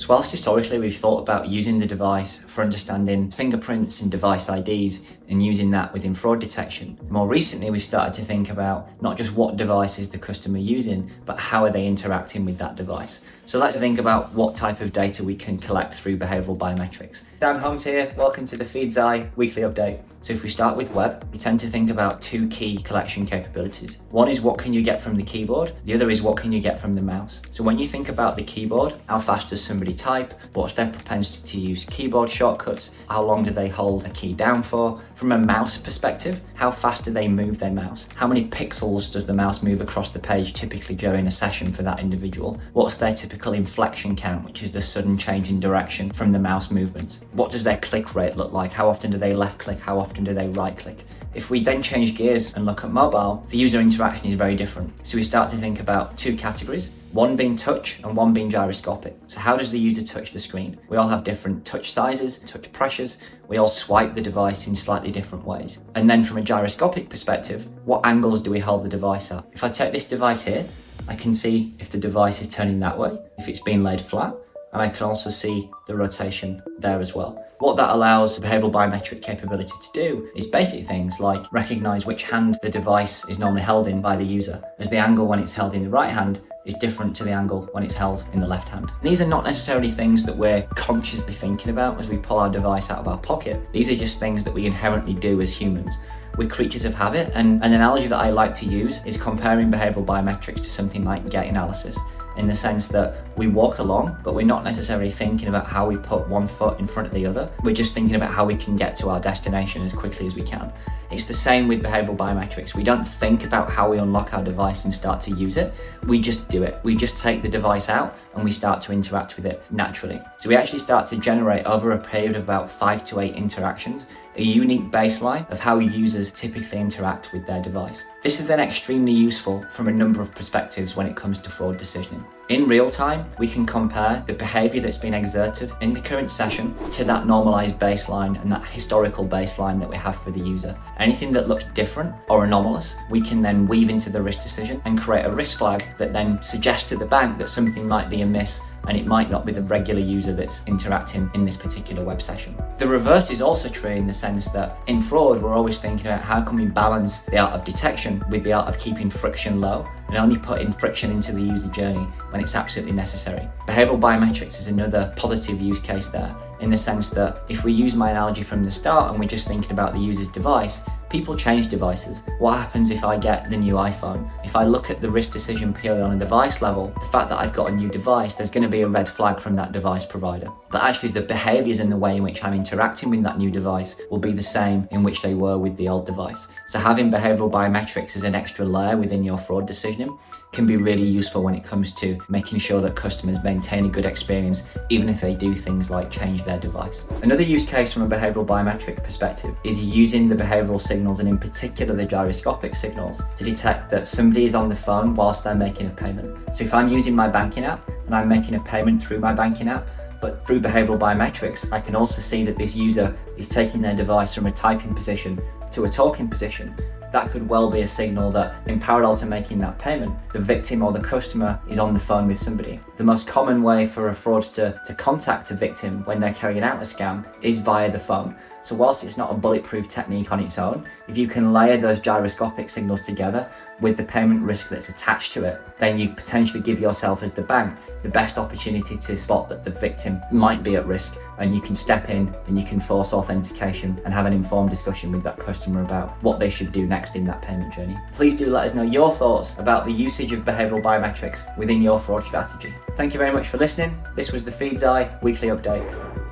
So whilst historically we've thought about using the device for understanding fingerprints and device IDs and using that within fraud detection, more recently we've started to think about not just what device is the customer using, but how are they interacting with that device. So let's think about what type of data we can collect through behavioural biometrics. Dan Holmes here, welcome to the Feed's Eye weekly update. So if we start with web, we tend to think about two key collection capabilities. One is what can you get from the keyboard, the other is what can you get from the mouse. So when you think about the keyboard, how fast does somebody type, what's their propensity to use keyboard shortcuts, how long do they hold a key down for? From a mouse perspective, how fast do they move their mouse? How many pixels does the mouse move across the page typically during a session for that individual? What's their typical inflection count, which is the sudden change in direction from the mouse movements? What does their click rate look like? How often do they left click? How often do they right click? If we then change gears and look at mobile, the user interaction is very different. So we start to think about two categories, one being touch and one being gyroscopic. So how does the user touch the screen? We all have different touch sizes, touch pressures. We all swipe the device in slightly different ways. And then from a gyroscopic perspective, what angles do we hold the device at? If I take this device here, I can see if the device is turning that way, if it's being laid flat, and I can also see the rotation there as well. What that allows the behavioural biometric capability to do is basic things like recognise which hand the device is normally held in by the user, as the angle when it's held in the right hand is different to the angle when it's held in the left hand. These are not necessarily things that we're consciously thinking about as we pull our device out of our pocket. These are just things that we inherently do as humans. We're creatures of habit, and an analogy that I like to use is comparing behavioural biometrics to something like gait analysis, in the sense that we walk along, but we're not necessarily thinking about how we put one foot in front of the other. We're just thinking about how we can get to our destination as quickly as we can. It's the same with behavioural biometrics. We don't think about how we unlock our device and start to use it. We just do it. We just take the device out and we start to interact with it naturally. So we actually start to generate over a period of about 5 to 8 interactions, a unique baseline of how users typically interact with their device. This is then extremely useful from a number of perspectives when it comes to fraud decisioning. In real time, we can compare the behaviour that's been exerted in the current session to that normalised baseline and that historical baseline that we have for the user. Anything that looks different or anomalous, we can then weave into the risk decision and create a risk flag that then suggests to the bank that something might be amiss and it might not be the regular user that's interacting in this particular web session. The reverse is also true in the sense that in fraud, we're always thinking about how can we balance the art of detection with the art of keeping friction low and only putting friction into the user journey when it's absolutely necessary. Behavioural biometrics is another positive use case there, in the sense that if we use my analogy from the start and we're just thinking about the user's device, people change devices. What happens if I get the new iPhone? If I look at the risk decision purely on a device level, the fact that I've got a new device, there's going to be a red flag from that device provider. But actually the behaviours and the way in which I'm interacting with that new device will be the same in which they were with the old device. So having behavioural biometrics as an extra layer within your fraud decisioning can be really useful when it comes to making sure that customers maintain a good experience even if they do things like change their device. Another use case from a behavioural biometric perspective is using the behavioural signals, and in particular the gyroscopic signals, to detect that somebody is on the phone whilst they're making a payment. So if I'm using my banking app and I'm making a payment through my banking app, but through behavioural biometrics, I can also see that this user is taking their device from a typing position to a talking position. That could well be a signal that in parallel to making that payment, the victim or the customer is on the phone with somebody. The most common way for a fraudster to contact a victim when they're carrying out a scam is via the phone. So whilst it's not a bulletproof technique on its own, if you can layer those gyroscopic signals together with the payment risk that's attached to it, then you potentially give yourself as the bank the best opportunity to spot that the victim might be at risk, and you can step in and you can force authentication and have an informed discussion with that customer about what they should do next in that payment journey. Please do let us know your thoughts about the usage of behavioural biometrics within your fraud strategy. Thank you very much for listening. This was the Feed's Eye weekly update.